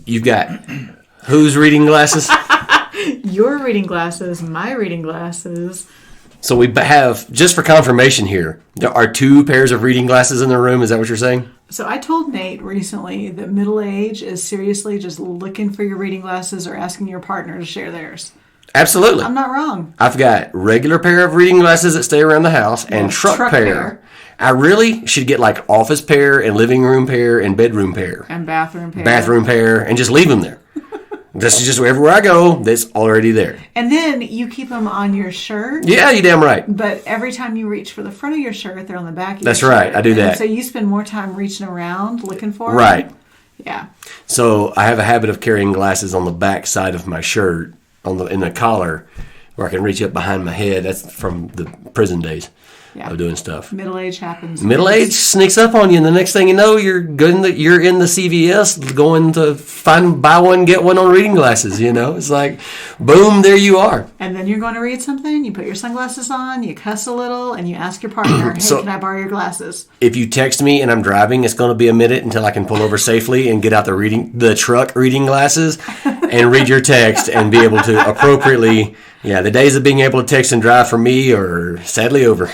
You've got whose reading glasses? Your reading glasses, my reading glasses. So we have, just for confirmation here, there are 2 pairs of reading glasses in the room. Is that what you're saying? So I told Nate recently that middle age is seriously just looking for your reading glasses or asking your partner to share theirs. Absolutely. I'm not wrong. I've got regular pair of reading glasses that stay around the house and truck pair. I really should get like office pair and living room pair and bedroom pair. And bathroom pair. Bathroom pair and just leave them there. This is just everywhere I go, that's already there. And then you keep them on your shirt. Yeah, you damn right. But every time you reach for the front of your shirt, they're on the back of your That's shirt. right, I do that. And so you spend more time reaching around looking for them. Right. Yeah. So I have a habit of carrying glasses on the back side of my shirt, in the collar, where I can reach up behind my head. That's from the prison days of doing stuff. Middle age happens. Middle age sneaks up on you, and the next thing you know, you're in the CVS going to buy one, get one on reading glasses. You know, it's like, boom, there you are. And then you're going to read something. You put your sunglasses on, you cuss a little, and you ask your partner, "Hey, can I borrow your glasses?" If you text me and I'm driving, it's going to be a minute until I can pull over safely and get out the truck reading glasses and read your text and be able to appropriately. Yeah, the days of being able to text and drive for me are sadly over.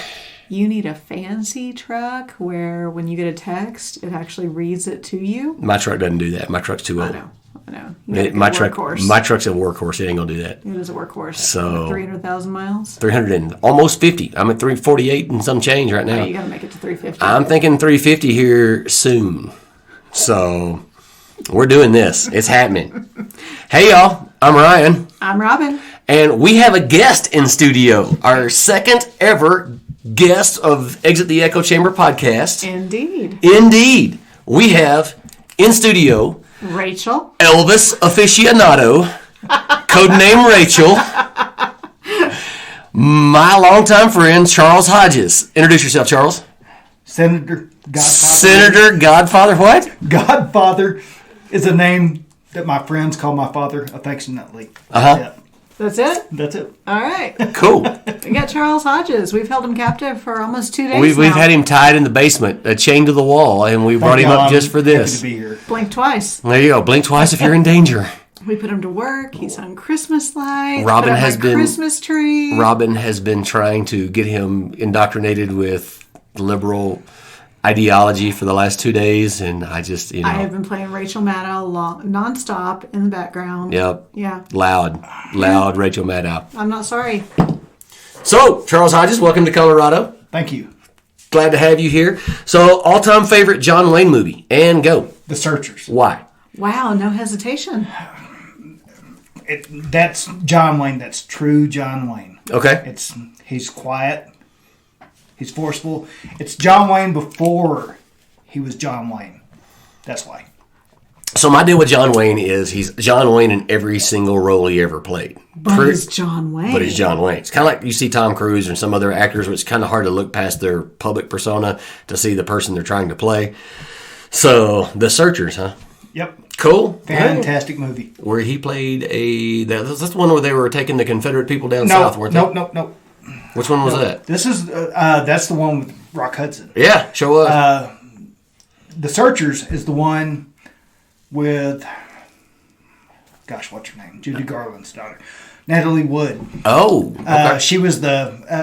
You need a fancy truck where when you get a text, it actually reads it to you. My truck doesn't do that. My truck's too old. I know. My truck's a workhorse. It ain't going to do that. It is a workhorse. So 300,000 miles? 300 and almost 50. I'm at 348 and some change right now. Oh, you got to make it to 350. I'm thinking 350 here soon. So we're doing this. It's happening. Hey, y'all. I'm Ryan. I'm Robyn. And we have a guest in studio. Our second ever guest of Exit the Echo Chamber podcast. Indeed. We have in studio Rachel. Elvis aficionado, codename Rachel. My longtime friend, Charles Hodges. Introduce yourself, Charles. Senator Godfather. Senator Godfather what? Godfather is a name that my friends call my father affectionately. That's it? That's it. All right. Cool. We got Charles Hodges. We've held him captive for almost 2 days We've had him tied in the basement, chained to the wall, and we brought him up just for this. Happy to be here. Blink twice. There you go. Blink twice if you're in danger. We put him to work. He's hung Christmas lights. Robyn has been Christmas tree. Robyn has been trying to get him indoctrinated with liberal ideology for the last 2 days, and I just, I have been playing Rachel Maddow nonstop in the background. Yep. Yeah. Loud Rachel Maddow. I'm not sorry. So, Charles Hodges, welcome to Colorado. Thank you. Glad to have you here. So, all-time favorite John Wayne movie, and go. The Searchers. Why? Wow, no hesitation. That's John Wayne. That's true John Wayne. Okay. He's quiet. He's forceful. It's John Wayne before he was John Wayne. That's why. So my deal with John Wayne is he's John Wayne in every single role he ever played. But he's John Wayne. But he's John Wayne. It's kind of like you see Tom Cruise and some other actors where it's kind of hard to look past their public persona to see the person they're trying to play. So, The Searchers, huh? Yep. Cool. Fantastic movie. Where he played that's the one where they were taking the Confederate people down south, weren't they? Nope. Which one was that? This is that's the one with Rock Hudson. Yeah, sure was. The Searchers is the one with, gosh, what's her name? Judy Garland's daughter, Natalie Wood. Oh, okay. She was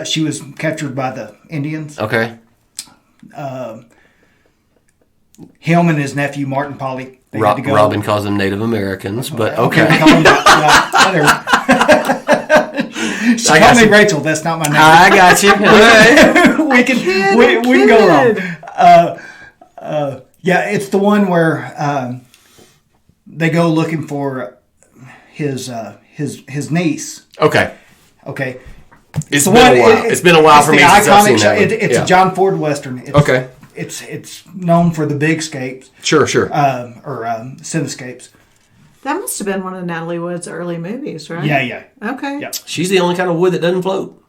she was captured by the Indians. Okay. Him and his nephew Martin Polly. Had to go. Robyn calls them Native Americans, but okay. She called me Rachel. That's not my name. I got you. Right. we can go wrong. Yeah, it's the one where they go looking for his niece. Okay. It's been a while. It's been a while for me since I've seen that one. It's a John Ford Western. It's known for the big scapes. Sure. Or cinescapes. That must have been one of Natalie Wood's early movies, right? Yeah. Okay. Yeah. She's the only kind of wood that doesn't float.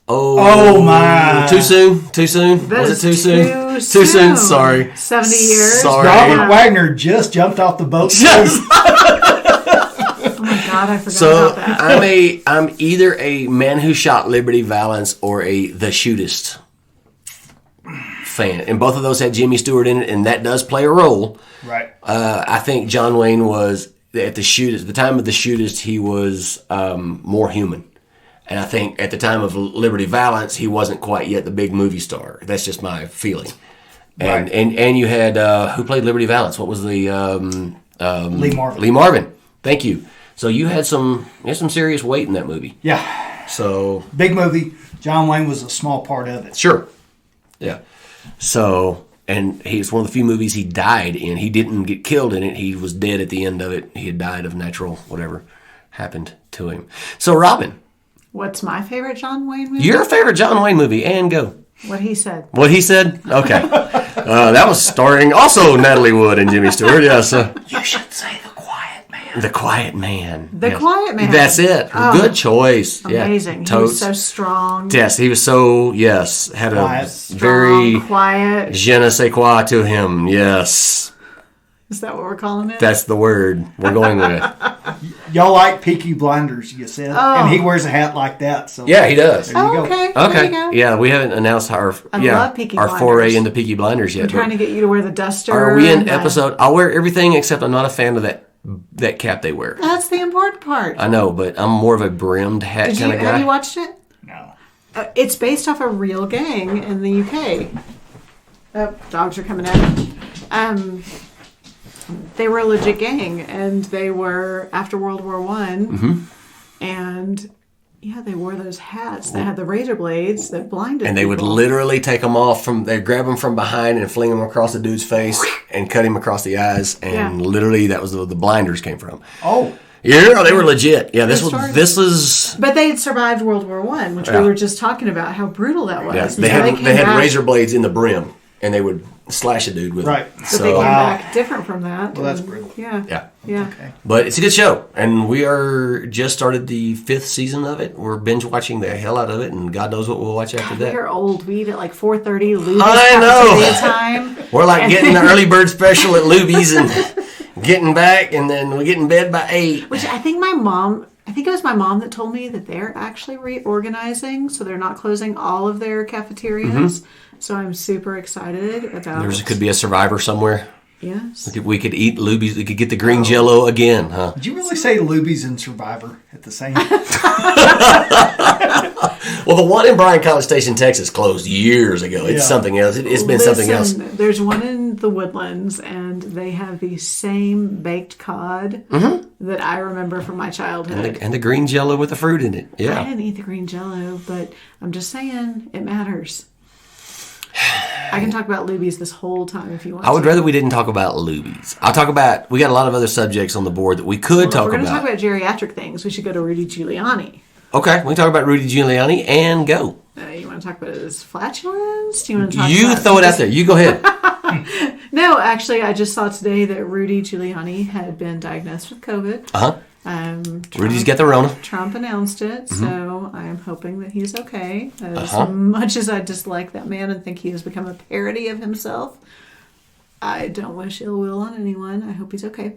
Oh my! Too soon? Was it too soon? Too soon. Sorry. 70 years. Sorry. Robert Wagner just jumped off the boat. Oh my God, I forgot about that. I'm either a Man Who Shot Liberty Valance or a The Shootist fan. And both of those had Jimmy Stewart in it, and that does play a role. Right. I think John Wayne was, at the time of the shootist, he was more human. And I think at the time of Liberty Valance, he wasn't quite yet the big movie star. That's just my feeling. And Right. and you had, who played Liberty Valance? What was the... Lee Marvin. Lee Marvin. Thank you. So you had some serious weight in that movie. Yeah. So... Big movie. John Wayne was a small part of it. Sure. Yeah. So... And it's one of the few movies he died in. He didn't get killed in it. He was dead at the end of it. He had died of natural whatever happened to him. So, Robyn. What's my favorite John Wayne movie? Your favorite John Wayne movie, and go. What he said. What he said? Okay. That was starring also Natalie Wood and Jimmy Stewart. Yes. You should say The Quiet Man. The Quiet Man. The Yes. Quiet Man. That's it. Oh, Good choice. amazing. Yeah. He was so strong. Yes, he was so, yes, had Quiet. a very Strong, quiet. je ne sais quoi to him. Yes. Is that what we're calling it? That's the word we're going with. Y'all like Peaky Blinders, you said. Oh. And he wears a hat like that. So Yeah, he does. There you go. Okay. There Okay. you go. Yeah, we haven't announced our love Peaky our Blinders. foray into Peaky Blinders yet. I'm trying to get you to wear the duster. Are we in and, episode? I'll wear everything except I'm not a fan of that cap they wear. That's the important part. I know, but I'm more of a brimmed hat kind of guy. Have you watched it? No. It's based off a real gang in the UK. Oh, dogs are coming out. They were a legit gang, and they were after World War One, and yeah, they wore those hats that had the razor blades that blinded. And they would people. literally take them off they'd grab them from behind and fling them across the dude's face and cut him across the eyes. And Yeah. literally that was the blinders came from. Oh. Yeah, they were legit. Yeah, Good story. this is But they had survived World War One, which Yeah. we were just talking about how brutal that was. yeah, And they so had came they had back- razor blades in the brim and they would slash a dude with Right. it. But So they came Wow. back different from that. Well, that's and- brutal. Yeah. yeah. Yeah. Okay. But it's a good show, and we are just started the 5th season of it. We're binge watching the hell out of it, and God knows what we'll watch after that. We're old. We eat at like 4:30. Luby's I know. cafeteria time. We're like getting the early bird special at Luby's and getting back, and then we get in bed by 8. Which I think it was my mom that told me that they're actually reorganizing, so they're not closing all of their cafeterias. So I'm super excited about. There could be a survivor somewhere. Yes. We could eat Luby's. We could get the green Jello again, huh? Did you really say Luby's and Survivor at the same time? Well, the one in Bryan College Station, Texas, closed years ago. It's Yeah. something else. It's been something else. There's one in the Woodlands, and they have the same baked cod that I remember from my childhood. And the green Jello with the fruit in it. I Yeah. didn't eat the green Jello, but I'm just saying it matters. I can talk about Luby's this whole time if you want. I would to. rather we didn't talk about Luby's. I'll talk about. We got a lot of other subjects on the board that we could If talk we're going to about. talk about geriatric things, we should go to Rudy Giuliani. Okay, we can talk about Rudy Giuliani and go. You want to talk about his flatulence? Do you want to talk You about throw it out there. You go ahead. No, actually, I just saw today that Rudy Giuliani had been diagnosed with COVID. Uh-huh. Rudy's Trump, got the Rona. Trump announced it, so I am hoping that he's okay. As Uh-huh. much as I dislike that man and think he has become a parody of himself, I don't wish ill will on anyone. I hope he's okay.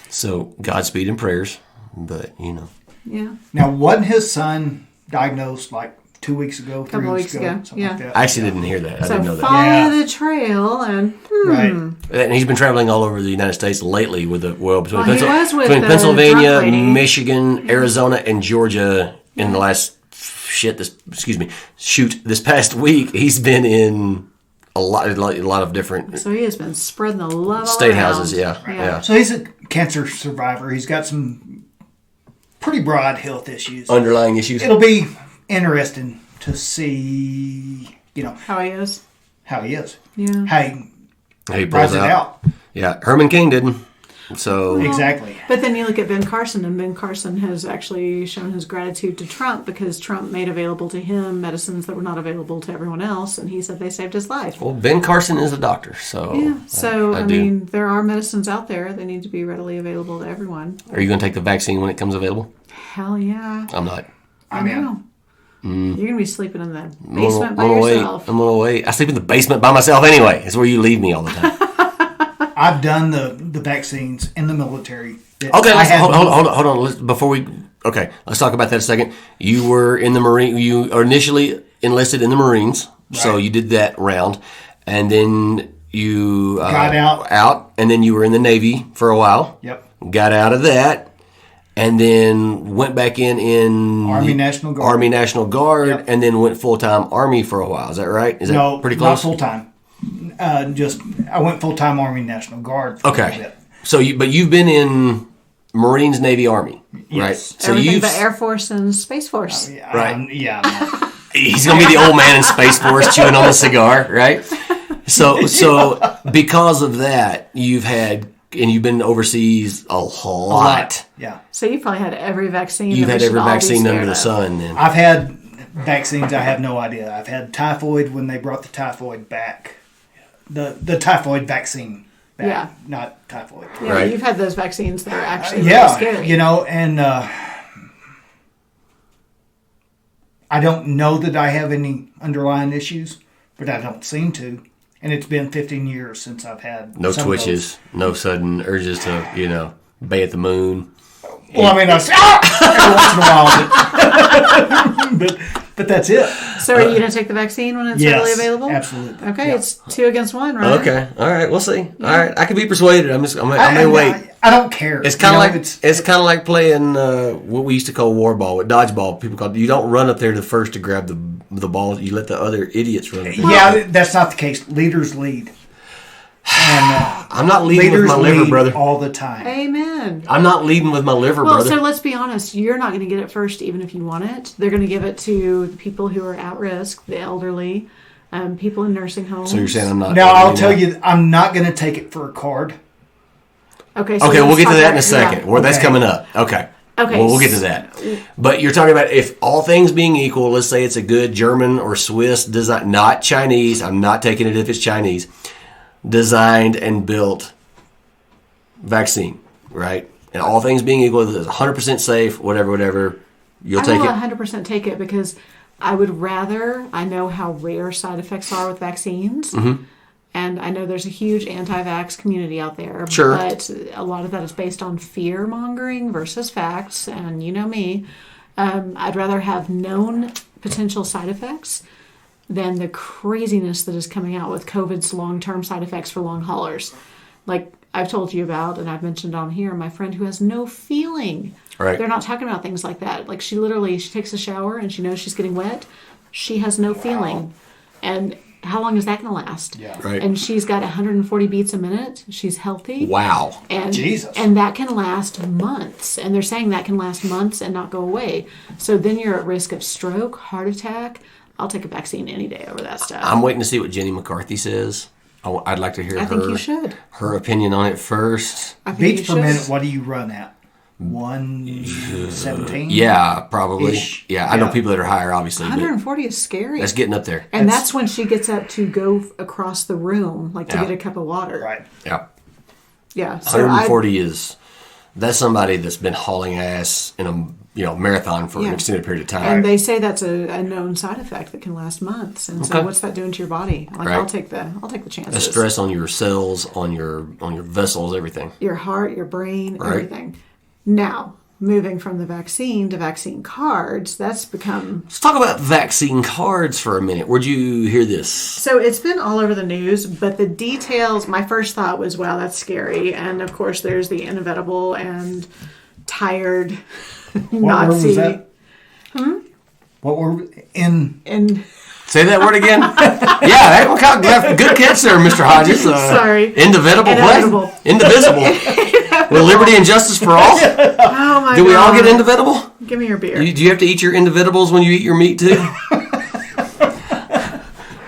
So, Godspeed and prayers. But, you know. Yeah. Now, wasn't his son diagnosed like 2 weeks ago, 3 Couple weeks weeks ago? ago, Something yeah. like that. I actually didn't hear that. I So didn't know that. follow Yeah. the trail and Right. And he's been traveling all over the United States lately with the between, Well, he was with between the Pennsylvania, drunk lady. Michigan, Arizona, and Georgia in the last this past week. He's been in a lot of different so he has been spreading the love all state around. houses. Yeah. So he's a cancer survivor. He's got some pretty broad health issues. Underlying issues. It'll be interesting to see, How he is. how he is. Yeah. How he He pulls rides it out. Yeah, Herman Cain didn't. So Exactly. But then you look at Ben Carson, and Ben Carson has actually shown his gratitude to Trump because Trump made available to him medicines that were not available to everyone else, and he said they saved his life. well, Ben Carson is a doctor, so Yeah, so I do. mean, there are medicines out there. They need to be readily available to everyone. Are you going to take the vaccine when it comes available? Hell yeah. I'm not. I I'm in. know. You're going to be sleeping in the I'm basement by gonna wait. yourself. I'm gonna wait. I sleep in the basement by myself anyway. It's where you leave me all the time. I've done the vaccines in the military. Okay, I had- hold on. Let's talk about that a second. You were in the Marine. You are initially enlisted in the Marines, so Right. you did that round. and then you Got out, and then you were in the Navy for a while. Yep. Got out of that, and then went back in Army National Guard. Yep. and then went full-time Army for a while. Is that right? Is that pretty close? Not full-time. I went full-time Army National Guard for a little bit. So you've been in Marines, Navy, Army, right? Yes. So Everything but Air Force and Space Force. Right. Yeah. He's gonna be the old man in Space Force chewing on the cigar, right? So because of that, you've been overseas a lot. Yeah. So you probably had every vaccine. You've had every vaccine under the sun. Then I've had vaccines. I have no idea. I've had typhoid when they brought the typhoid back. The typhoid vaccine back. Yeah. Not typhoid. Yeah, Right. you've had those vaccines that are actually really scary. And I don't know that I have any underlying issues, but I don't seem to. And it's been 15 years since I've had no some twitches, no sudden urges to bay at the moon. Well, I mean, every once in a while, but that's it. So are you going to take the vaccine when it's readily available? Absolutely. Okay, Yeah. it's 2 against 1, right? Okay, all right, we'll see. All right, I can be persuaded. I may wait. I don't care. It's kind of it's kind of like playing what we used to call war ball, with dodgeball. People call you don't run up there to first to grab the ball. You let the other idiots run. Up there. Yeah, that's not the case. Leaders lead. And, I'm not leading with my liver, brother. All the time. Amen. I'm not leading with my liver, Well, brother. so let's be honest. You're not going to get it first, even if you want it. They're going to give it to the people who are at risk, the elderly, people in nursing homes. So you're saying I'm not? Now, I'll tell you, I'm not going to take it for a card. Okay. Okay, we'll get to that in a second. Yeah. That's coming up. Okay. Okay. Well, we'll get to that. But you're talking about if all things being equal, let's say it's a good German or Swiss design, not Chinese. I'm not taking it if it's Chinese. Designed and built vaccine, right? And all things being equal, it's 100% safe, whatever. You'll take it. I will 100% take it because I would rather. I know how rare side effects are with vaccines. Mm-hmm. And I know there's a huge anti-vax community out there. Sure. But a lot of that is based on fear-mongering versus facts. And you know me. I'd rather have known potential side effects than the craziness that is coming out with COVID's long-term side effects for long haulers. Like I've told you about, and I've mentioned on here, my friend who has no feeling. Right. They're not talking about things like that. Like she takes a shower and she knows she's getting wet. She has no feeling. And how long is that going to last? Yeah. Right. And she's got 140 beats a minute. She's healthy. Wow. And, Jesus. And that can last months. And they're saying that can last months and not go away. So then you're at risk of stroke, heart attack. I'll take a vaccine any day over that stuff. I'm waiting to see what Jenny McCarthy says. I'd like to hear I think you should. her opinion on it first. I think Beats you per should. minute, what do you run at? 117? Yeah, probably. Ish. Yeah, I know people that are higher, obviously. But 140 is scary. that's getting up there. And that's when she gets up to go across the room, like to Yeah. get a cup of water. Right. Yeah. Yeah. So 140 that's somebody that's been hauling ass in a marathon for an extended period of time. And they say that's a known side effect that can last months. And so what's that doing to your body? Like Right. I'll take the chances. The stress on your cells, on your vessels, everything. Your heart, your brain, Right. everything. Now, moving from the vaccine to vaccine cards, that's become... Let's talk about vaccine cards for a minute. Where'd you hear this? So it's been all over the news, but the details, my first thought was, wow, that's scary. And of course, there's the inevitable and tired What Nazi. word was that? What were in? And Say that word again. Yeah, good catch there, Mr. Hodges. Sorry. Indivisible. Inevitable. What? Indivisible. With liberty and justice for all. Oh my God. Do we all get indivisible? Give me your beer. Do you have to eat your individuals when you eat your meat too?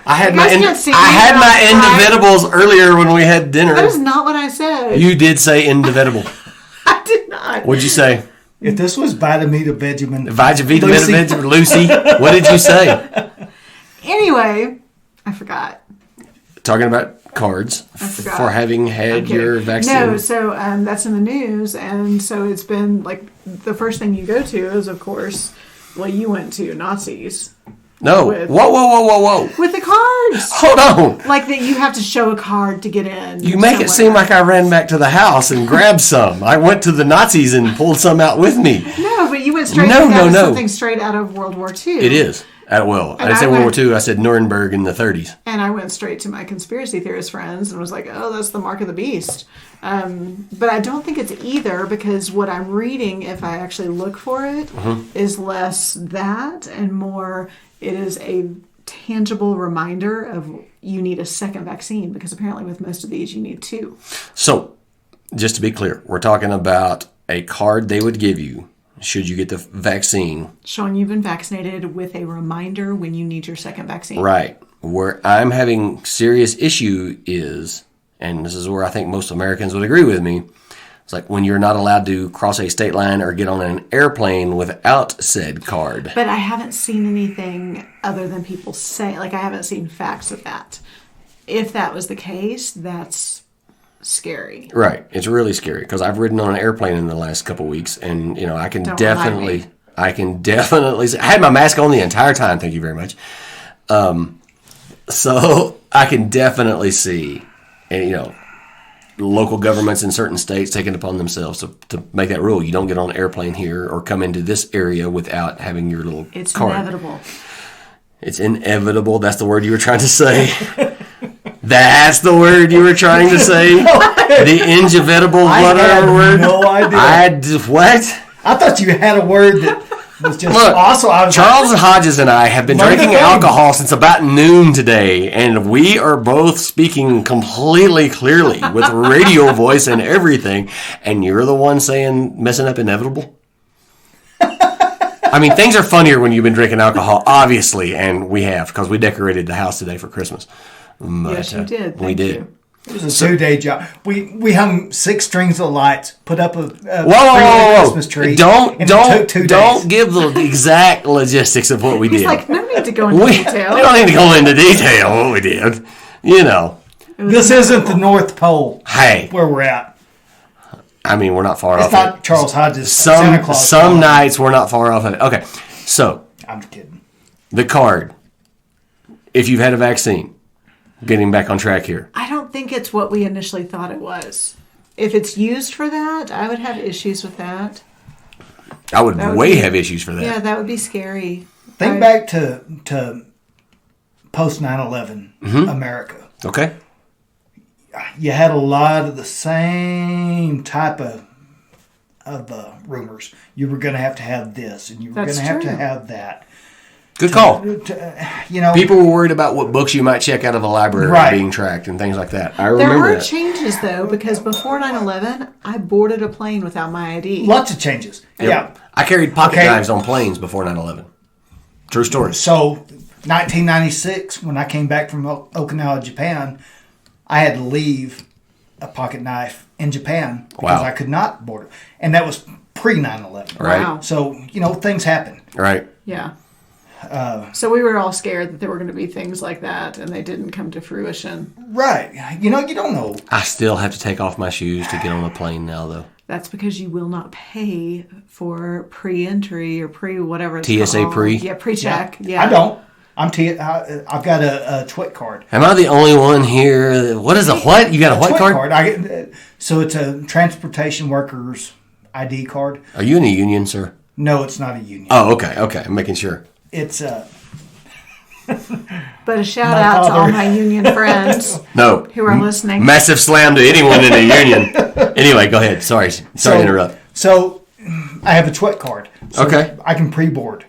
I had my can't see me individuals earlier when we had dinner. That is not what I said. You did say indivisible. I did not. What'd you say? If this was Vitamita Benjamin. Vita Lucy. What did you say? Anyway, I forgot. Talking about cards forgot. for having had your vaccine. No, so that's in the news, and so it's been like the first thing you go to is, of course, well, you went to Nazis. No. Whoa. With the cards. Hold on. Like that you have to show a card to get in. You make it seem like I ran back to the house and grabbed some. I went to the Nazis and pulled some out with me. No, but you went straight No. something straight out of World War II. It is. I didn't say World War II. I said Nuremberg in the 30s. And I went straight to my conspiracy theorist friends and was like, oh, that's the mark of the beast. But I don't think it's either, because what I'm reading, if I actually look for it, is less that and more it is a tangible reminder of you need a second vaccine, because apparently with most of these you need 2. So, just to be clear, we're talking about a card they would give you should you get the vaccine. Showing you've been vaccinated with a reminder when you need your second vaccine. Right. Where I'm having serious issue is, and this is where I think most Americans would agree with me, it's like when you're not allowed to cross a state line or get on an airplane without said card. But I haven't seen anything other than people say, like I haven't seen facts of that. If that was the case, that's scary. Right. It's really scary because I've ridden on an airplane in the last couple of weeks, and I can definitely say, I had my mask on the entire time. Thank you very much. So I can definitely see, and local governments in certain states taking it upon themselves to make that rule. You don't get on an airplane here or come into this area without having your little card. It's inevitable. It's inevitable. That's the word you were trying to say. That's the word you were trying to say? The inevitable whatever word? No idea. What? I thought you had a word that was just awesome. Charles Hodges and I have been drinking alcohol since about noon today, and we are both speaking completely clearly with radio voice and everything, and you're the one messing up inevitable? I mean, things are funnier when you've been drinking alcohol, obviously, and we have, because we decorated the house today for Christmas. But, yes, you did. We did. You. It was a 2-day job. We hung 6 strings of lights, put up a Christmas tree. Don't days. give the exact logistics of what we did. He's like, no need to go into detail. We don't need to go into detail what we did. This isn't the North Pole. Hey, where we're at. I mean, we're not far off. It's not Charles Hodges. Santa Claus. Some nights we're not far off of it. Okay, so I'm kidding. The card. If you've had a vaccine. Getting back on track here. I don't think it's what we initially thought it was. If it's used for that, I would have issues with that. I would have issues for that. Yeah, that would be scary. Think back to post 9/11 America. Okay. You had a lot of the same type of rumors. You were going to have this, and you were going to have that. Good call. People were worried about what books you might check out of a library being tracked and things like that. I remember There were changes, though, because before 9/11, I boarded a plane without my ID. Lots of changes. Yep. Yeah. I carried pocket knives on planes before 9/11. True story. So, 1996, when I came back from Okinawa, Japan, I had to leave a pocket knife in Japan because I could not board it. And that was pre 9/11. Right. Wow. So, things happen. Right. Yeah. So we were all scared that there were going to be things like that, and they didn't come to fruition. Right. You don't know. I still have to take off my shoes to get on the plane now, though. That's because you will not pay for pre-entry or pre-whatever it's TSA called. pre? Yeah, pre-check. Yeah. I don't. I've got a TWIC card. Am I the only one here? What is a what? You got a what card? So it's a transportation workers ID card. Are you in a union, sir? No, it's not a union. Oh, okay. I'm making sure. It's But a shout out to all my union friends who are listening. Massive slam to anyone in a union. Anyway, go ahead. Sorry to interrupt. So I have a TWIC card. So okay. I can pre-board.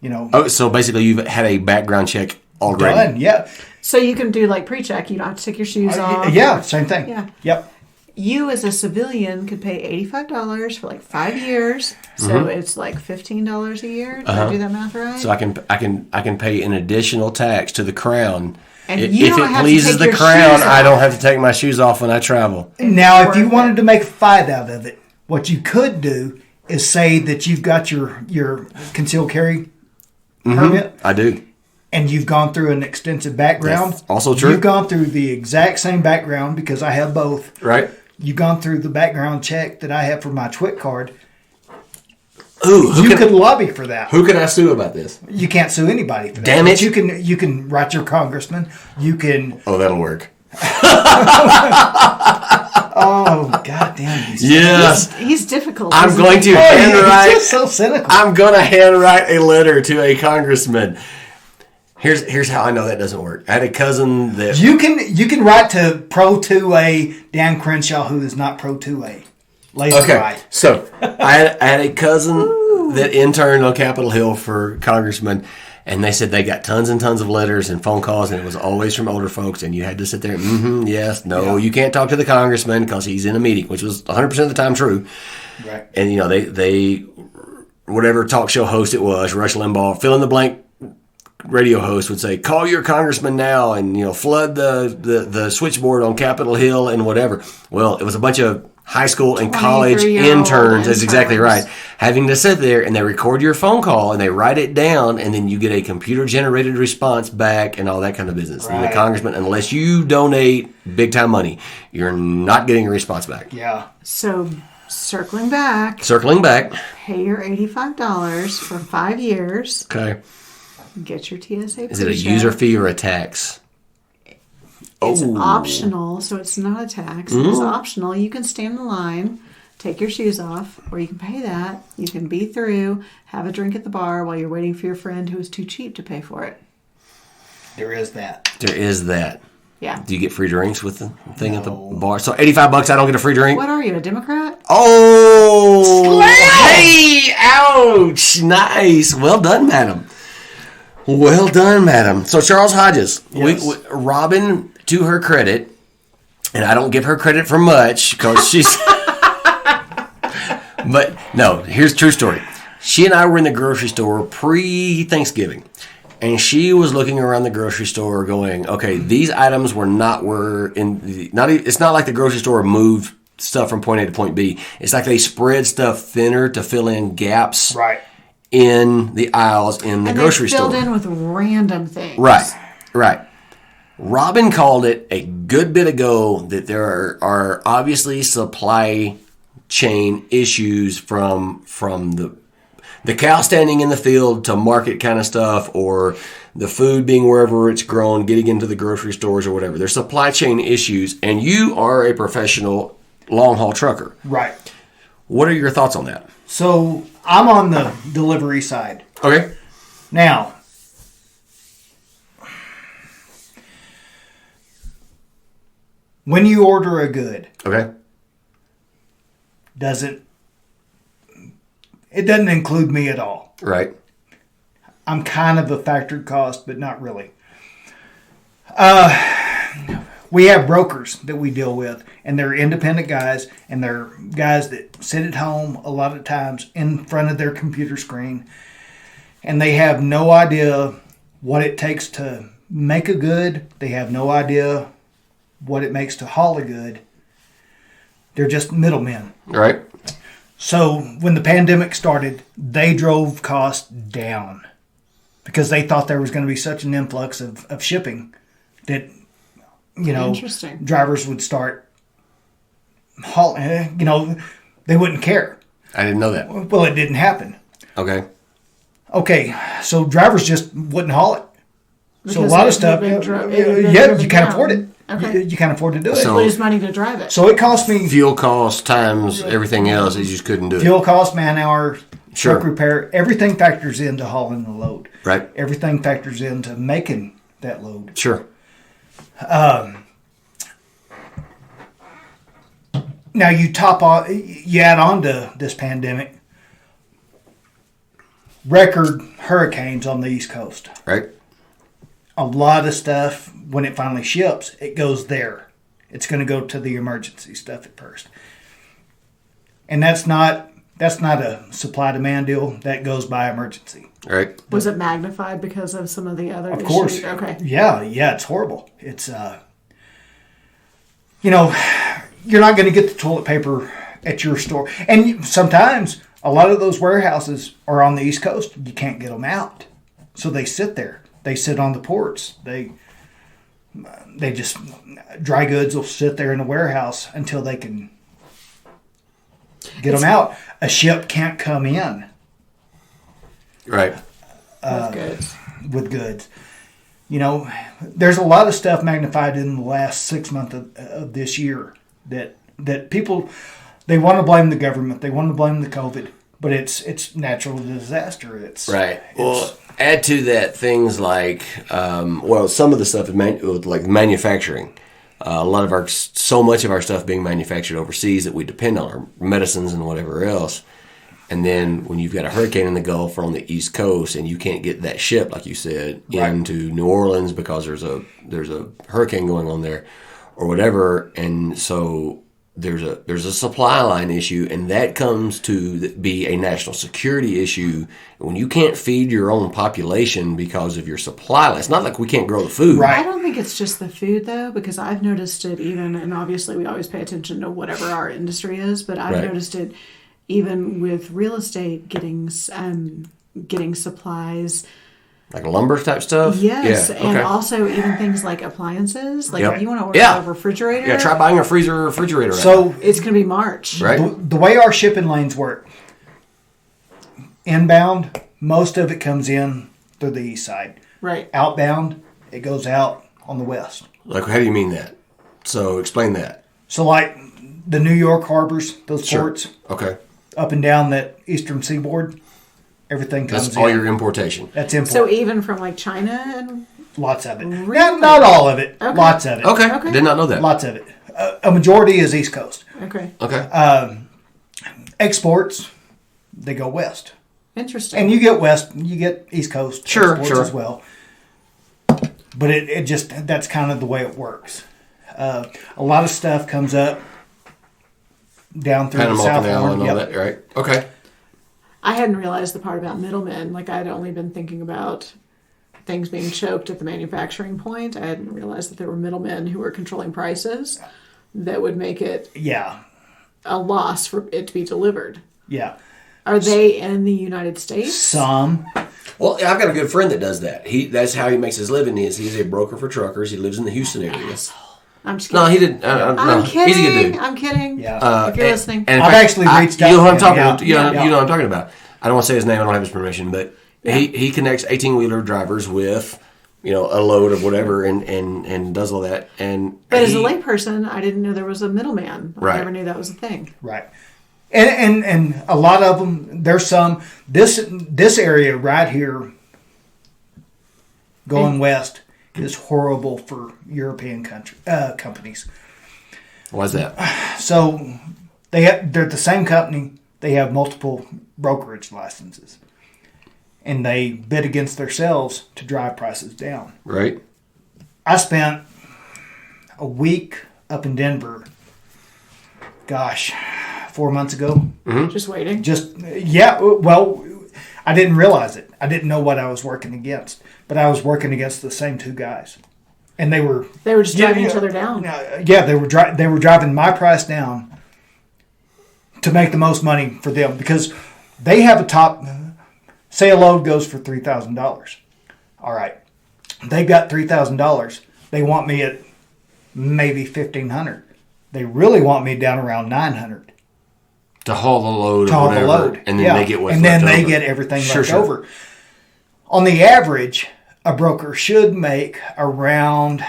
Oh, so basically you've had a background check already. Done, yeah. So you can do like pre-check. You don't have to take your shoes off. Yeah, same thing. Yeah. Yep. You as a civilian could pay $85 for like 5 years. So it's like $15 a year. Did I do that math right? So I can pay an additional tax to the crown. And if you don't it have pleases to take the your crown, shoes I don't off. have to take my shoes off when I travel. Now, if you wanted to make a fight out of it, what you could do is say that you've got your concealed carry permit. I do. And you've gone through an extensive background. That's also true. You've gone through the exact same background because I have both. Right. You've gone through the background check that I have for my TWIC card. Ooh, you could lobby for that. Who can I sue about this? You can't sue anybody for that. Damn it. But you can write your congressman. You can... Oh, that'll work. Oh, goddamn. Yes. He's difficult. I'm going to He's handwrite... just so cynical. I'm going to handwrite a letter to a congressman. Here's how I know that doesn't work. I had a cousin that You can write to Pro 2A Dan Crenshaw, who is not Pro 2A. Laser okay. right. So I had a cousin that interned on Capitol Hill for congressman, and they said they got tons and tons of letters and phone calls, and it was always from older folks, and you had to sit there. Yes, no, you can't talk to the congressman because he's in a meeting, which was 100% of the time true. Right. And they whatever talk show host it was, Rush Limbaugh, fill in the blank. Radio host would say, "Call your congressman now," and flood the switchboard on Capitol Hill and whatever. Well, it was a bunch of high school and college interns. That's exactly right. Having to sit there, and they record your phone call and they write it down, and then you get a computer generated response back and all that kind of business. Right. And the congressman, unless you donate big time money, you're not getting a response back. Yeah. So circling back, pay your $85 for 5 years. Okay. Get your TSA. Is it a user fee or a tax? It's optional, so it's not a tax. It's optional. You can stand in line, take your shoes off, or you can pay that. You can be through, have a drink at the bar while you're waiting for your friend who is too cheap to pay for it. There is that. Yeah. Do you get free drinks with the thing at the bar? So $85, I don't get a free drink? What are you, a Democrat? Oh! Hey! Ouch! Nice. Well done, madam. So Charles Hodges, yes. Robyn, to her credit, and I don't give her credit for much because she's... But no, here's the true story. She and I were in the grocery store pre-Thanksgiving, and she was looking around the grocery store going, okay, these items it's not like the grocery store moved stuff from point A to point B. It's like they spread stuff thinner to fill in gaps. Right. In the aisles in the grocery store. Filled in with random things. Right. Robyn called it a good bit ago that there are obviously supply chain issues from the cow standing in the field to market kind of stuff, or the food being wherever it's grown, getting into the grocery stores or whatever. There's supply chain issues, and you are a professional long-haul trucker. Right. What are your thoughts on that? So I'm on the delivery side. Okay. Now, when you order a good, okay, it doesn't include me at all. Right. I'm kind of a factored cost, but not really. We have brokers that we deal with, and they're independent guys, and they're guys that sit at home a lot of times in front of their computer screen, and they have no idea what it takes to make a good. They have no idea what it makes to haul a good. They're just middlemen. Right. So when the pandemic started, they drove costs down because they thought there was going to be such an influx of shipping that... drivers would start hauling, they wouldn't care. I didn't know that. Well, it didn't happen. Okay, so drivers just wouldn't haul it. Because so a lot of stuff, you can't afford it. Okay. You can't afford to do it. So lose money to drive it. So it cost me... Fuel costs times everything else, you just couldn't do it. Fuel cost, man hours, Sure. truck repair, everything factors into hauling the load. Right. Everything factors into making that load. Sure. Now you add on to this pandemic, record hurricanes on the East Coast. Right. A lot of stuff, when it finally ships, it goes there. It's going to go to the emergency stuff at first. And that's not a supply-demand deal. That goes by emergency. Right. Was it magnified because of some of the other issues? Of course. Okay. Yeah, it's horrible. It's, you're not going to get the toilet paper at your store. And sometimes a lot of those warehouses are on the East Coast. You can't get them out. So they sit there. They sit on the ports. They just, dry goods will sit there in the warehouse until they can get them out. A ship can't come in. Right. With goods. There's a lot of stuff magnified in the last 6 months of this year that people, they want to blame the government, they want to blame the COVID, but it's natural disaster. Right. Well, Add to that things like, some of the stuff is like manufacturing. So much of our stuff being manufactured overseas that we depend on our medicines and whatever else. And then when you've got a hurricane in the Gulf or on the East Coast, and you can't get that ship, like you said, into New Orleans because there's a hurricane going on there, or whatever, and so there's a supply line issue, and that comes to be a national security issue. When you can't feed your own population because of your supply line, it's not like we can't grow the food. I don't think it's just the food, though, because I've noticed it even, and obviously we always pay attention to whatever our industry is, but I've noticed it even with real estate getting supplies. Like lumber type stuff? Yes, yeah. and also even things like appliances. Like if you want to order a refrigerator. Yeah, try buying a refrigerator. So it's going to be March. Right. The way our shipping lanes work, inbound, most of it comes in through the east side. Right. Outbound, it goes out on the west. Like, how do you mean that? So explain that. So like the New York harbors, those ports. Okay. Up and down that eastern seaboard, everything comes in. That's all your importation. That's import. So even from like China and lots of it. Really? Not all of it. Okay. Lots of it. Okay. Did not know that. Lots of it. A majority is East Coast. Okay. Exports, they go west. Interesting. And you get west, you get East Coast exports as well. But it just, that's kind of the way it works. A lot of stuff comes up down through Panama the South Canal and all Horn. that, right? Okay. I hadn't realized the part about middlemen. Like, I'd only been thinking about things being choked at the manufacturing point. I hadn't realized that there were middlemen who were controlling prices that would make it a loss for it to be delivered. Yeah. Are they in the United States? Some. Well, I've got a good friend that does that. That's how he makes his living. He's a broker for truckers. He lives in the Houston area. I'm just kidding. No, he didn't. I'm kidding. He's a good dude. I'm kidding. Yeah. If you're listening. And I've actually reached out. You know what I'm to talking him. about. You know what I'm talking about. I don't want to say his name. I don't have his permission, but he connects 18-wheeler drivers with, a load of whatever, and does all that. But as a layperson, I didn't know there was a middleman. I never knew that was a thing. Right. And a lot of them, there's some, this area right here going west is horrible for European companies. Why is that? So they're the same company. They have multiple brokerage licenses. And they bid against themselves to drive prices down. Right. I spent a week up in Denver, 4 months ago. Mm-hmm. Just waiting. Well, I didn't realize it. I didn't know what I was working against. But I was working against the same two guys. And they were just driving each other down. Yeah, they were driving my price down to make the most money for them, because they have a top, say a load goes for $3,000. All right. They've got $3,000. They want me at maybe $1,500. They really want me down around $900. To haul the load, To haul the load. And then they get what's and left then they over. get everything left over. On the average, a broker should make around,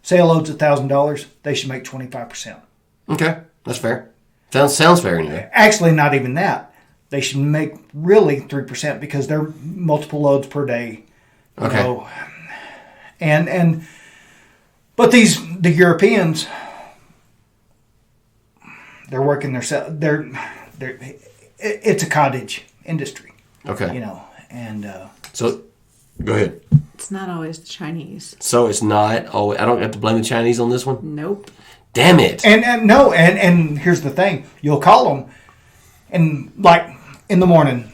say a load's $1,000, they should make 25%. Okay, that's fair. Sounds fair anyway. Actually, not even that. They should make really 3% because they're multiple loads per day. Okay. But the Europeans, they're working they're it's a cottage industry. Okay. And so go ahead. It's not always the Chinese. So it's not always, I don't have to blame the Chinese on this one? Nope. Damn it. And here's the thing. You'll call them, and like in the morning,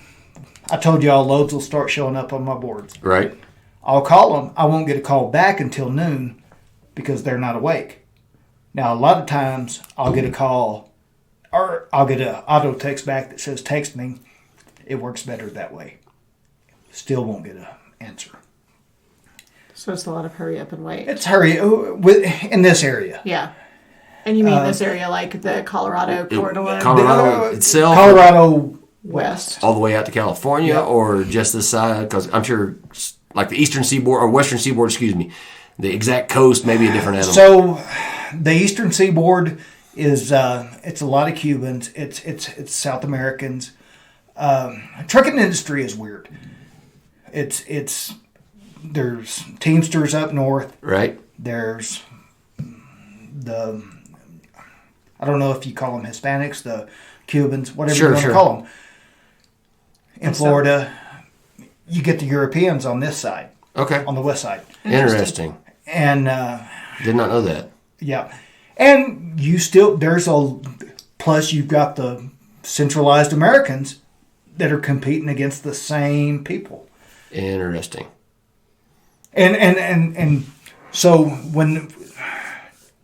I told y'all loads will start showing up on my boards. Right. I'll call them. I won't get a call back until noon because they're not awake. Now, a lot of times I'll get a call or I'll get an auto text back that says text me. It works better that way. Still won't get an answer. So it's a lot of hurry up and wait. It's hurry in this area. Yeah. And you mean this area like the Colorado corridor? Colorado itself? Colorado West. All the way out to California, or just this side? Because I'm sure, like the eastern seaboard, or western seaboard, the exact coast may be a different animal. So the eastern seaboard is, it's a lot of Cubans. It's South Americans. Trucking industry is weird. There's Teamsters up north. Right. There's I don't know if you call them Hispanics, the Cubans, whatever you want to call them. In Florida, you get the Europeans on this side. Okay. On the west side. Interesting. And did not know that. Yeah. And plus you've got the centralized Americans that are competing against the same people. Interesting. And so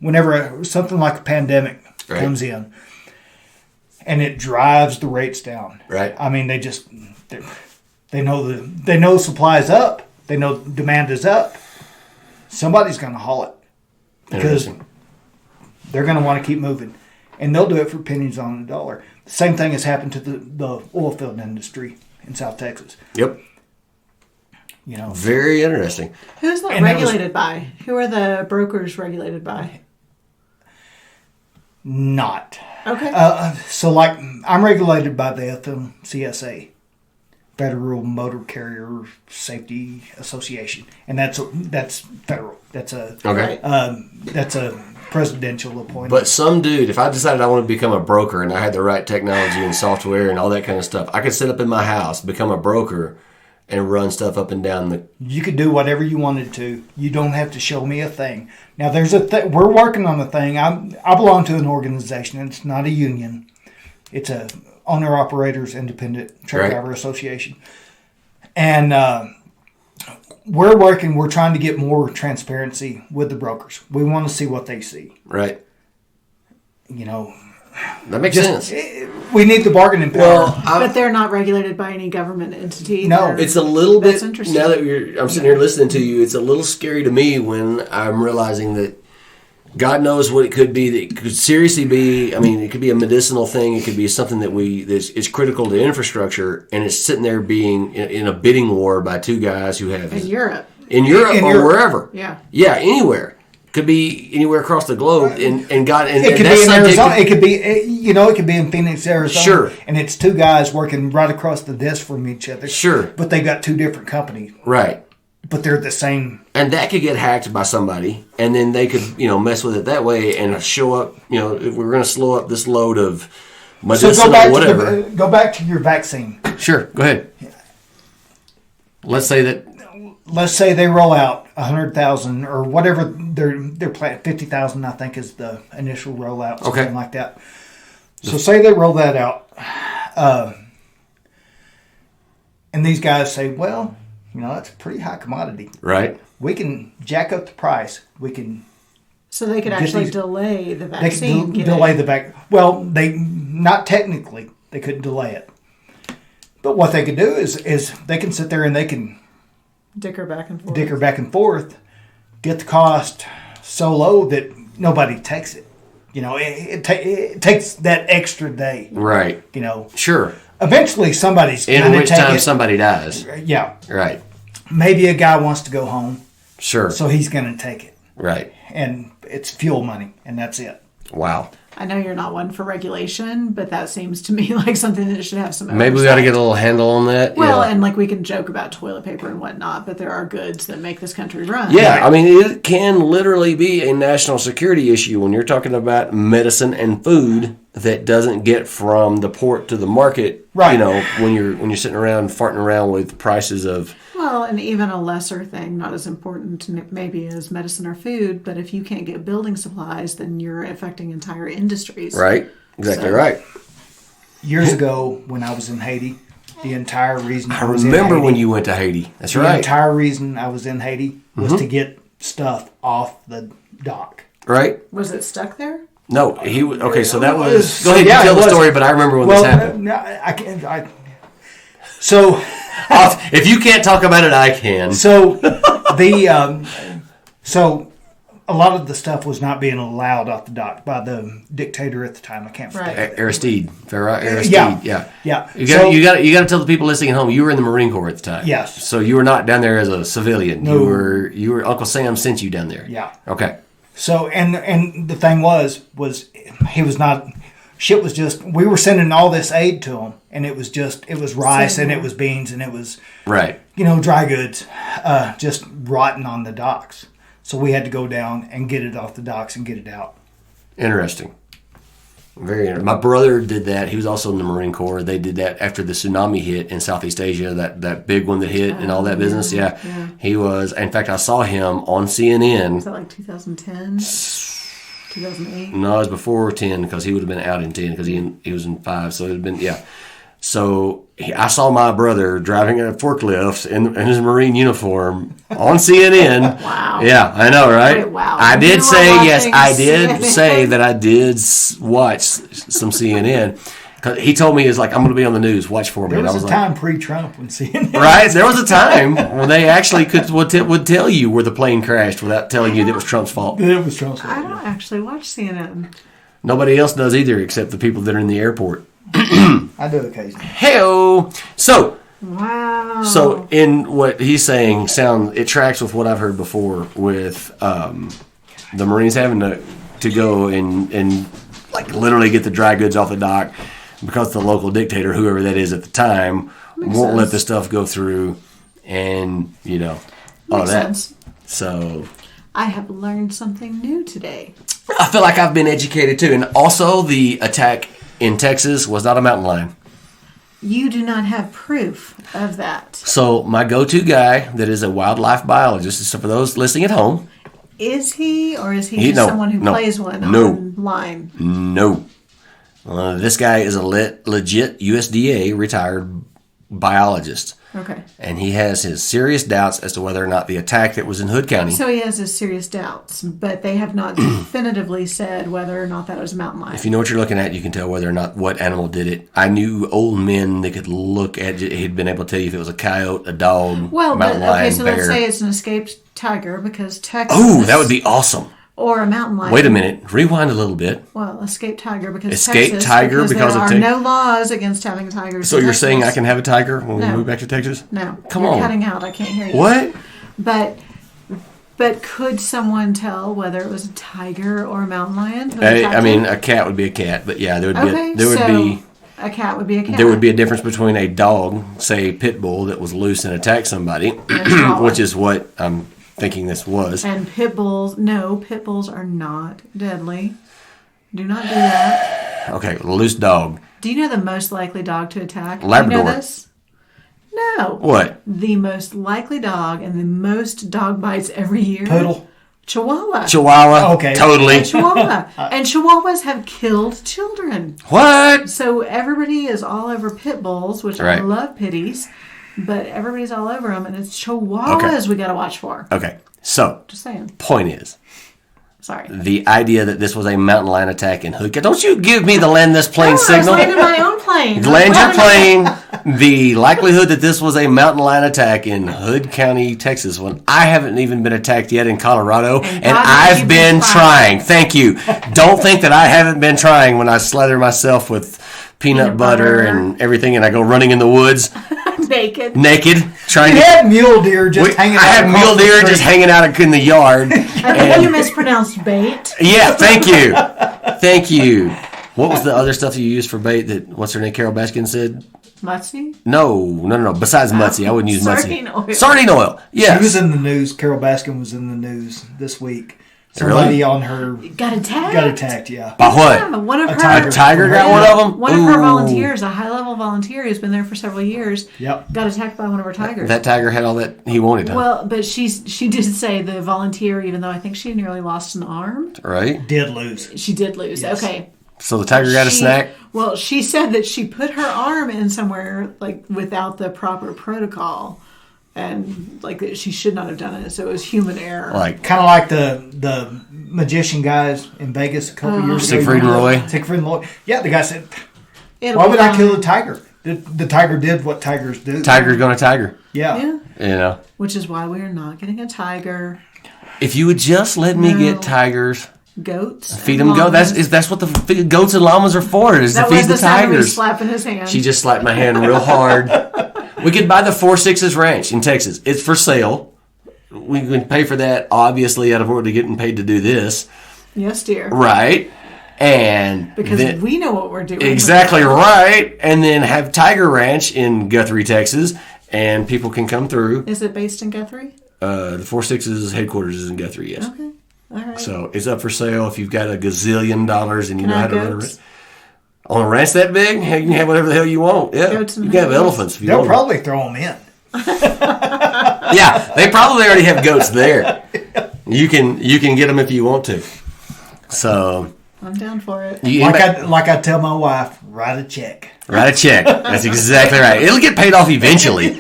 whenever something like a pandemic comes in and it drives the rates down. Right. I mean, they know supply is up. They know demand is up. Somebody's going to haul it because they're going to want to keep moving, and they'll do it for pennies on the dollar. The same thing has happened to the oil field industry in South Texas. Yep. Very interesting. Who's that regulated by? Who are the brokers regulated by? Not. Okay. So, like, I'm regulated by the FMCSA, Federal Motor Carrier Safety Association, and that's federal. That's a presidential appointment. But some dude, if I decided I want to become a broker and I had the right technology and software and all that kind of stuff, I could sit up in my house, become a broker, and run stuff up and down the... You could do whatever you wanted to. You don't have to show me a thing. Now, there's we're working on a thing. I belong to an organization. It's not a union. It's a owner-operators independent truck driver association. And we're trying to get more transparency with the brokers. We want to see what they see. Right. That makes sense. We need the bargaining power. But they're not regulated by any government entity. No. It's a little bit, interesting. now that I'm sitting here listening to you, it's a little scary to me when I'm realizing that God knows what it could be. That it could seriously be, it could be a medicinal thing. It could be something that it's critical to infrastructure, and it's sitting there being in a bidding war by two guys who have... In Europe. In Europe or wherever. Yeah. Yeah, anywhere. Could be anywhere across the globe, and God, and it could be in Arizona. It could be, it could be in Phoenix, Arizona. Sure. And it's two guys working right across the desk from each other. Sure. But they got two different companies. Right. But they're the same. And that could get hacked by somebody, and then they could, mess with it that way and show up. If we're going to slow up this load of medicinal or whatever. Go back to your vaccine. Sure. Go ahead. Let's say they roll out 100,000 or whatever their plan. 50,000, I think, is the initial rollout. Something like that. So say they roll that out, and these guys say, "Well, that's a pretty high commodity. Right. We can jack up the price. We can." So they could actually delay the vaccine. They could delay the vaccine. Well, not technically. They couldn't delay it. But what they could do is they can sit there and they can dicker back and forth, get the cost so low that nobody takes it. It takes that extra day. Right. Sure. Eventually somebody's going to take it. In which time somebody dies. Yeah. Right. Maybe a guy wants to go home. Sure. So he's going to take it. Right. And it's fuel money, and that's it. Wow. I know you're not one for regulation, but that seems to me like something that should have some oversight. Maybe we got to get a little handle on that. Well, and we can joke about toilet paper and whatnot, but there are goods that make this country run. Yeah, it can literally be a national security issue when you're talking about medicine and food that doesn't get from the port to the market. Right. When you're sitting around farting around with prices of... Well, and even a lesser thing, not as important maybe as medicine or food, but if you can't get building supplies, then you're affecting entire industries. Right. Exactly right. Years ago, when I was in Haiti, the entire reason I remember when you went to Haiti. That's right. The entire reason I was in Haiti was to get stuff off the dock. Right. Was it stuck there? No, he was... Okay, so that was... Go ahead and tell the story, but I remember when this happened. So... if you can't talk about it, I can. So so a lot of the stuff was not being allowed off the dock by the dictator at the time. I can't forget. Aristide. Aristide. Yeah. You got to tell the people listening at home. You were in the Marine Corps at the time. Yes. So you were not down there as a civilian. No. You were Uncle Sam sent you down there. Yeah. Okay. So and the thing was he was not shit was just, we were sending all this aid to them, and it was rice and it was beans and it was, right, dry goods, just rotting on the docks. So we had to go down and get it off the docks and get it out. Interesting. Very interesting. My brother did that. He was also in the Marine Corps. They did that after the tsunami hit in Southeast Asia, that big one that hit and all that business. Yeah. He was, in fact, I saw him on CNN. Was that like 2010? 2008? No, it was before 10 because he would have been out in 10 because he was in 5. So it would have been, yeah. So I saw my brother driving a forklift in his Marine uniform on CNN. Wow. Yeah, I know, right? Wait, wow. I did say, yes, I did CNN. say that I did watch some CNN. Cause he told me, I'm going to be on the news. Watch for me. There And I was was a like, time pre-Trump when CNN. right? There was a time when they actually would tell you where the plane crashed without telling you that it was Trump's fault. It was Trump's fault. I don't actually watch CNN. Nobody else does either except the people that are in the airport. I do occasionally. Hey-o! So, Wow. So in what he's saying, it tracks with what I've heard before with the Marines having to go and like literally get the dry goods off the dock because the local dictator, whoever that is at the time, won't let the stuff go through, and all Makes that. sense. So I have learned something new today. I feel like I've been educated too, and also the attack in Texas was not a mountain lion. You do not have proof of that. So my go-to guy that is a wildlife biologist, so for those listening at home, Is he, or is he just someone who plays one online? No. This guy is a legit USDA retired biologist. Okay. And he has his serious doubts as to whether or not the attack that was in Hood County. So he has his serious doubts, but they have not definitively said whether or not that was a mountain lion. If you know what you're looking at, you can tell whether or not what animal did it. I knew old men that could look at it. He'd been able to tell you if it was a coyote, a dog, mountain lion, so bear. let's say it's an escaped tiger because Texas. Oh, that would be awesome. Or a mountain lion. Wait a minute. Rewind a little bit. Well, escaped tiger because Escaped Texas, tiger because because there of are no laws against having tigers. So in you're Texas. saying I can have a tiger when we No. move back to Texas? No. Come You're on. cutting out. I can't hear you. What? But could someone tell whether it was a tiger or a mountain lion? I mean, a cat would be a cat, but yeah, there would be a cat would be a cat. there would be a difference between a dog, say pit bull, that was loose and attacked somebody, which is what I'm thinking this was. And pit bulls, no, pit bulls are not deadly. Do not do that. Okay, loose dog. Do you know the most likely dog to attack? Labrador. Do you know this? No. What? The most likely dog and the most dog bites every year? Poodle. Chihuahua. Chihuahua. Okay. Totally. Chihuahua. And Chihuahuas have killed children. What? So everybody is all over pit bulls, which I Right. love pitties, but everybody's all over them, and it's Chihuahuas we got to watch for. Okay, so Just saying. point is, Sorry. the idea that this was a mountain lion attack in Hood County. Don't you give me the land this plane I signal. was landing my own plane. Land your plane. The likelihood that this was a mountain lion attack in Hood County, Texas, when I haven't even been attacked yet in Colorado, and God, I've you've been been trying. Thank you. Don't think that I haven't been trying when I slather myself with peanut butter and everything, and I go running in the woods Naked. trying You to. had mule deer just hanging out. I have across mule the deer street. just hanging out in the yard. I think and- you mispronounced bait. Yeah, thank you. Thank you. What was the other stuff you used for bait that, what's her name, Carol Baskin said? Mutsy? No. Besides Mutsy, I wouldn't use Sardine Mutsy. oil. Sardine oil. She Yes. was in the news. Carol Baskin was in the news this week. Really? Somebody on her Got attacked? got attacked, yeah. By what? Yeah, one of A her, tiger. A tiger got one of them? One of her Ooh. volunteers, a high-level volunteer who's been there for several years, Yep. got attacked by one of her tigers. That tiger had all that he wanted, huh? Well, but she did say the volunteer, even though I think she nearly lost an arm, Right? Did lose. she did lose. Yes. Okay. So the tiger got a snack? Well, she said that she put her arm in somewhere like without the proper protocol, and like that she should not have done it. So it was human error. Like, Kind of like the magician guys in Vegas a couple years ago. Siegfried and Roy? Siegfried and Roy. Yeah, the guy said, It'll why would I be kill fine. the tiger? The tiger did what tigers do. tiger's gonna tiger. Yeah. Yeah. You know? Which is why we are not getting a tiger. If you would just let me No. get tigers, Goats. feed and them go. llamas. That's what the goats and llamas are for, is That to feed was the the sound of me tigers. slapping his hand. She just slapped my hand real hard. We could buy the 4-6's ranch in Texas. It's for sale. We can pay for that, obviously, out of order to getting paid to do this. Yes, dear. Right. And because we know what we're doing. Exactly right. And then have Tiger Ranch in Guthrie, Texas, and people can come through. Is it based in Guthrie? The 4-6's headquarters is in Guthrie, yes. Okay. All right. So it's up for sale if you've got $1 gazillion and you know how to run a ranch. Goats? On a ranch that big, you can have whatever the hell you want. Yeah, Goats and you can have hogs. elephants if you They'll want. probably throw them in. Yeah, they probably already have goats there. You can get them if you want to. So I'm down for it. Like I tell my wife, write a check. Write a check. That's exactly right. It'll get paid off eventually.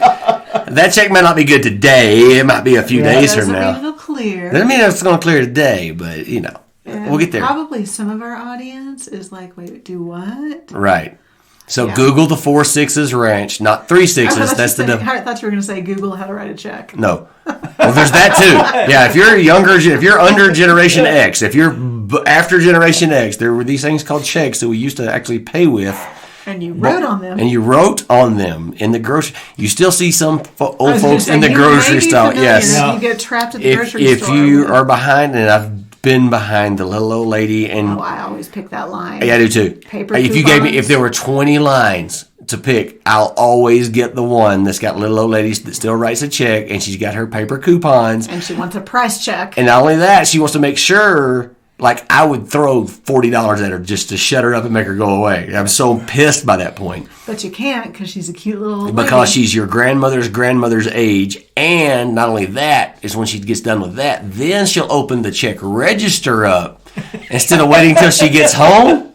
That check might not be good today. It might be a few days from now. Doesn't mean it'll clear. Doesn't mean it's going to clear today, but we'll get there. Probably some of our audience is like, wait, do what? Right. So Yeah. Google the 4-6's ranch, not 3-6's. That's the I thought you were going to say Google how to write a check. No. Well, there's that too. Yeah, if you're under Generation X, if you're after Generation X, there were these things called checks that we used to actually pay with. And you wrote on them. And you wrote on them in the grocery. You still see some old I was gonna folks say, in the you grocery may be store. familiar Yes. if you get trapped at the grocery If store. you are behind, and I've been behind the little old lady, and Oh, I always pick that line. yeah, I do too. Paper If coupons. there were 20 lines to pick, I'll always get the one that's got little old ladies that still writes a check, and she's got her paper coupons. And she wants a price check. And not only that, she wants to make sure. Like, I would throw $40 at her just to shut her up and make her go away. I'm so pissed by that point. But you can't because she's a cute little old Because lady. she's your grandmother's age. And not only that, is when she gets done with that, then she'll open the check register up instead of waiting till she gets home.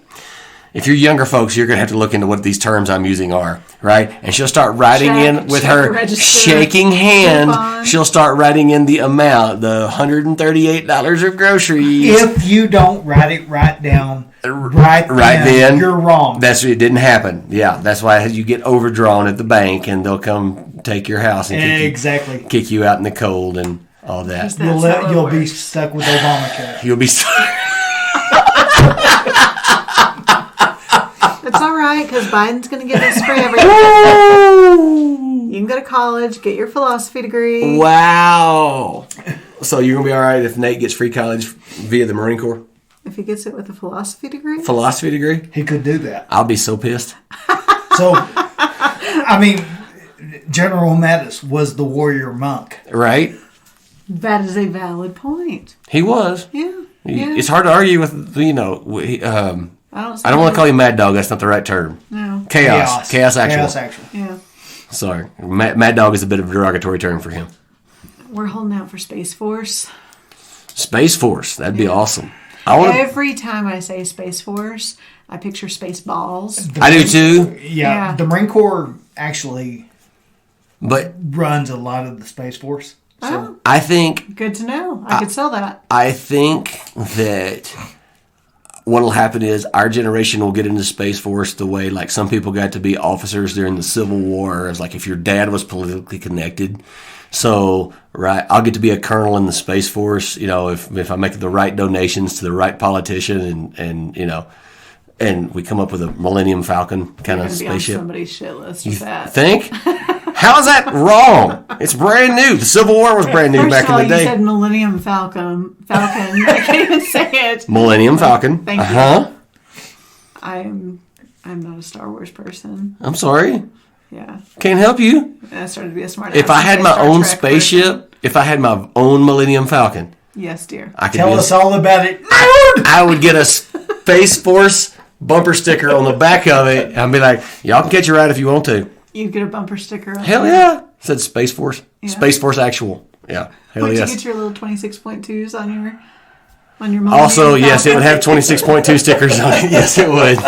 If you're younger folks, you're going to have to look into what these terms I'm using are, right? And she'll start writing Check, in with check her register, shaking hand. coupon. She'll start writing in the amount, the $138 of groceries. If you don't write it right down, right then, you're wrong. It didn't happen. Yeah, that's why you get overdrawn at the bank, and they'll come take your house and kick you out in the cold and all that. You'll be stuck with Obamacare. You'll be. It's all right because Biden's going to give us free everything. You can go to college, get your philosophy degree. Wow. So you're going to be all right if Nate gets free college via the Marine Corps? If he gets it with a philosophy degree? Philosophy degree? He could do that. I'll be so pissed. So, I mean, General Mattis was the warrior monk. Right? That is a valid point. He was. Yeah. It's hard to argue with, I don't want to call you Mad Dog. That's not the right term. No. Chaos actual. Yeah. Sorry. Mad Dog is a bit of a derogatory term for him. We're holding out for Space Force. Space Force. That'd be awesome. Every time I say Space Force, I picture space balls. I do too. Yeah. The Marine Corps actually but runs a lot of the Space Force. So I think... Good to know. I could sell that. I think that what'll happen is our generation will get into Space Force the way like some people got to be officers during the Civil War. It's like if your dad was politically connected. So, right, I'll get to be a colonel in the Space Force, if I make the right donations to the right politician and we come up with a Millennium Falcon kind of spaceship. Be on somebody's shit list with that. Think? How is that wrong? It's brand new. The Civil War was brand new back in the day. You said Millennium Falcon. I can't even say it. Millennium Falcon. Thank you. I'm not a Star Wars person. I'm sorry. Yeah. Can't help you. I started to be a smart. If I had my own spaceship, if I had my own Millennium Falcon. Yes, dear. I could Tell us all about it. I would get a Space Force bumper sticker on the back of it. I'd be like, y'all can catch a ride if you want to. You'd get a bumper sticker. Hell yeah. It said Space Force. Yeah. Space Force Actual. Yeah. Hell would yes. you get your little 26.2s on your Also, yes, it would have 26.2 stickers on it. Yes, it would.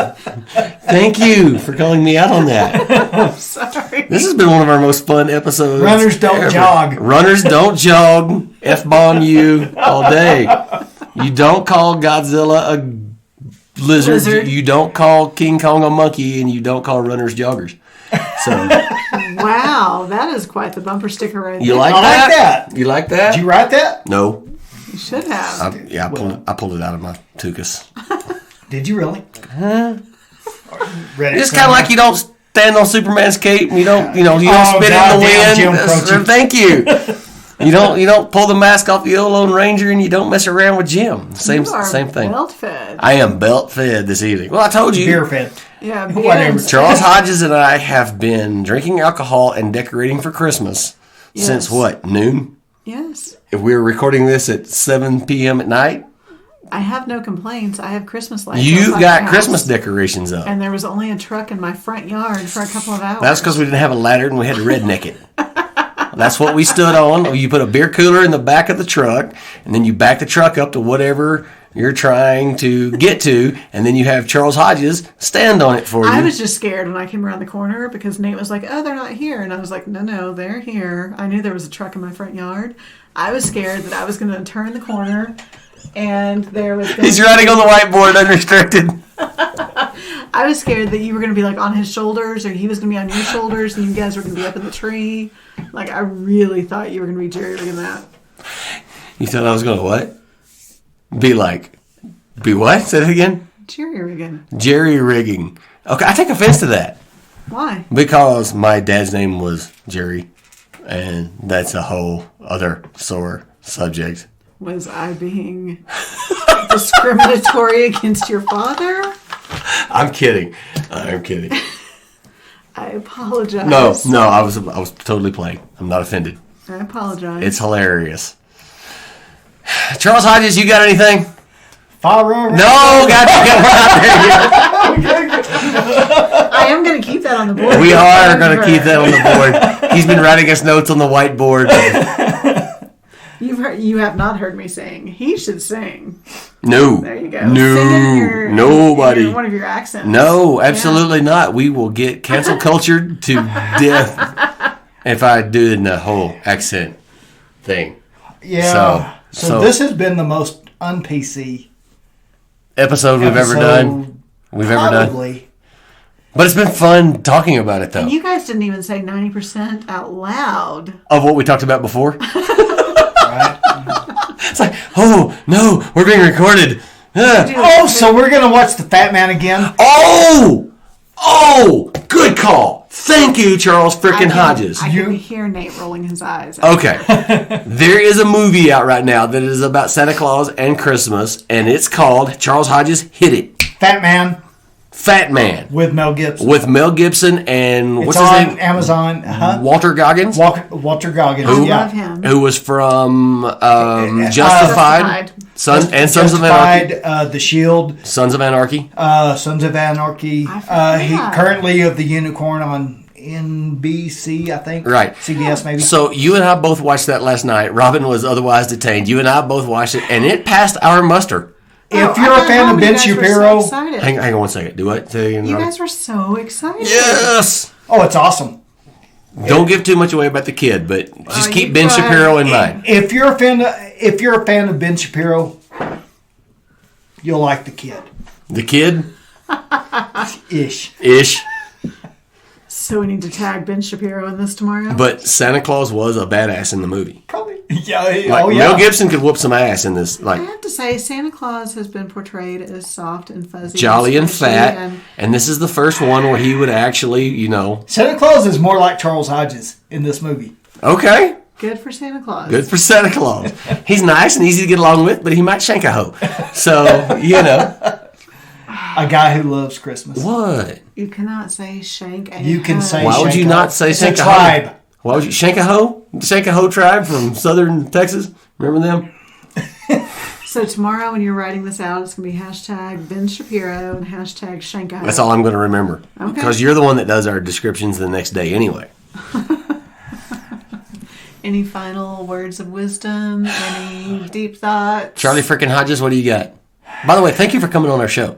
Thank you for calling me out on that. I'm sorry. This has been one of our most fun episodes. Runners don't jog. Runners don't jog. F-bomb you all day. You don't call Godzilla a lizard. You don't call King Kong a monkey, and you don't call runners joggers. So, wow, that is quite the bumper sticker right there. You like that? You like that? Did you write that? No. You should have. I pulled it out of my tuchus. Did you really? It's kind of like you don't stand on Superman's cape and you don't spit in the wind. Thank you. You don't pull the mask off the old Lone Ranger, and you don't mess around with Jim. Same thing. Belt fed. I am belt fed this evening. Well, I told you. Beer fed. Yeah, Whatever. Charles Hodges and I have been drinking alcohol and decorating for Christmas since what, noon? Yes. If we were recording this at 7 p.m. at night, I have no complaints. I have Christmas lights. you outside got my Christmas house, decorations up. and there was only a truck in my front yard for a couple of hours. That's because we didn't have a ladder and we had to redneck it. That's what we stood on. You put a beer cooler in the back of the truck, and then you back the truck up to whatever you're trying to get to, and then you have Charles Hodges stand on it for you. I was just scared when I came around the corner because Nate was like, "Oh, they're not here," and I was like, "No, they're here." I knew there was a truck in my front yard. I was scared that I was going to turn the corner, and there was. He's writing on the whiteboard, unrestricted. I was scared that you were going to be like on his shoulders, or he was going to be on your shoulders, and you guys were going to be up in the tree. Like, I really thought you were going to be jerry-rigging that. You thought I was going to what? Be what? Say that again? Jerry-rigging. Jerry-rigging. Okay, I take offense to that. Why? Because my dad's name was Jerry, and that's a whole other sore subject. Was I being discriminatory against your father? I'm kidding. I'm kidding. I apologize. No, I was totally playing. I'm not offended. I apologize. It's hilarious. Charles Hodges, you got anything? Fire No, God, I am going to keep that on the board. we are going to keep that on the board. He's been writing us notes on the whiteboard. You have not heard me sing. He should sing. No. There you go. No. Sing in Nobody. in one of your accents. No, absolutely not. We will get cancel cultured to death if I do the whole accent thing. Yeah. So this has been the most un-PC episode we've ever done. Probably. But it's been fun talking about it, though. And you guys didn't even say 90% out loud. Of what we talked about before? Right? It's like, oh, no, we're being recorded. Oh, so we're going to watch The Fat Man again? Oh, good call. Thank you, Charles frickin' Hodges. I can hear Nate rolling his eyes. Okay. There is a movie out right now that is about Santa Claus and Christmas, and it's called Charles Hodges Hit It. Fat Man. With Mel Gibson. With Mel Gibson and what's his name? on Amazon. Walter Goggins. Walter Goggins. I love him. Who was from Justified. Sons of Anarchy. The Shield. Sons of Anarchy. Sons of Anarchy. He currently of the Unicorn on NBC, I think. Right. CBS, maybe. So you and I both watched that last night. Robyn was otherwise detained. You and I both watched it, and it passed our muster. If you're a fan of Ben Shapiro, hang on one second. Do what? You guys were so excited. Yes. Oh, it's awesome. Don't give too much away about the kid, but just keep Ben Shapiro in mind. If you're a fan of Ben Shapiro, you'll like the kid. The kid? Ish. So we need to tag Ben Shapiro in this tomorrow. But Santa Claus was a badass in the movie. Probably. Yeah. Mel Gibson could whoop some ass in this. I have to say, Santa Claus has been portrayed as soft and fuzzy, jolly and fat, and this is the first one where he would actually, Santa Claus is more like Charles Hodges in this movie. Okay. Good for Santa Claus. Good for Santa Claus. He's nice and easy to get along with, but he might shank a hoe. So, A guy who loves Christmas. What? You cannot say shank a You can hoe. say Why would you not say shank shank a tribe? hoe? Why would you shank a hoe? Shank a hoe tribe from southern Texas. Remember them? So tomorrow when you're writing this out, it's going to be hashtag Ben Shapiro and hashtag shank a hoe. That's all I'm going to remember. Okay. Because you're the one that does our descriptions the next day anyway. Any final words of wisdom? Any deep thoughts? Charlie frickin' Hodges, what do you got? By the way, thank you for coming on our show.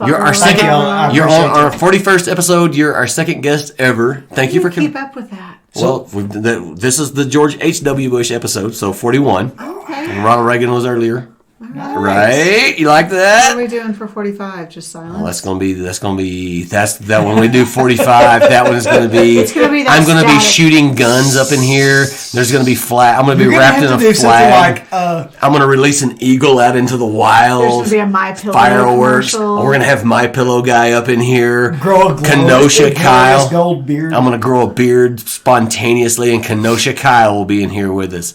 You're our second. You're on our 41st episode. You're our second guest ever. Thank you for keep up with that. Well, this is the George H.W. Bush episode, so 41. Okay. And Ronald Reagan was earlier. Right? You like that? What are we doing for 45? Just silence? Well, that's that when we do 45, that one is going to be, It's going to be that I'm going to be static. shooting guns up in here. There's going to be I'm going to be You're gonna wrapped have in to a do something flag. like I'm going to release an eagle out into the There's wild. going to be a My Pillow Fireworks. commercial. We're going to have My Pillow guy up in here. grow a Kenosha Kyle. gold beard. I'm going to grow a beard spontaneously, and Kenosha Kyle will be in here with us.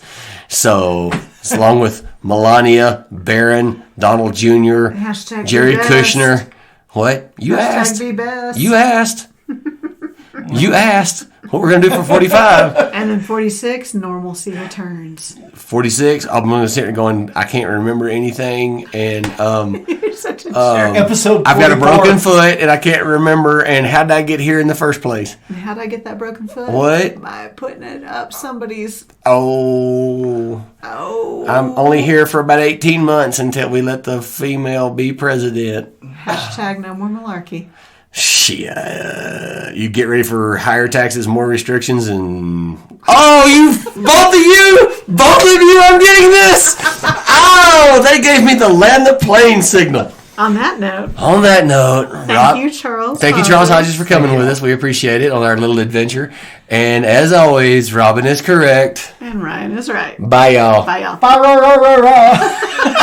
So, along with Melania, Barron, Donald Jr., Hashtag Jerry be best. Kushner. What? You Hashtag asked. be best. You asked. You asked what we're going to do for 45. And then 46, normalcy returns. 46, I'm going to sit here going, I can't remember anything. And You're such a jerk. Episode 44. I've got a broken foot, and I can't remember. And how did I get here in the first place? And how'd I get that broken foot? What? By putting it up somebody's... Oh, I'm only here for about 18 months until we let the female be president. Hashtag no more malarkey. Shit. You get ready for higher taxes, more restrictions, and... Oh, both of you, I'm getting this! Oh, they gave me the land the plane signal. On that note, Thank you, Charles. Thank you, Charles Hodges, for coming with us. We appreciate it on our little adventure. And as always, Robyn is correct. And Ryan is right. Bye, y'all. Bye, y'all. Ba-ra-ra-ra-ra.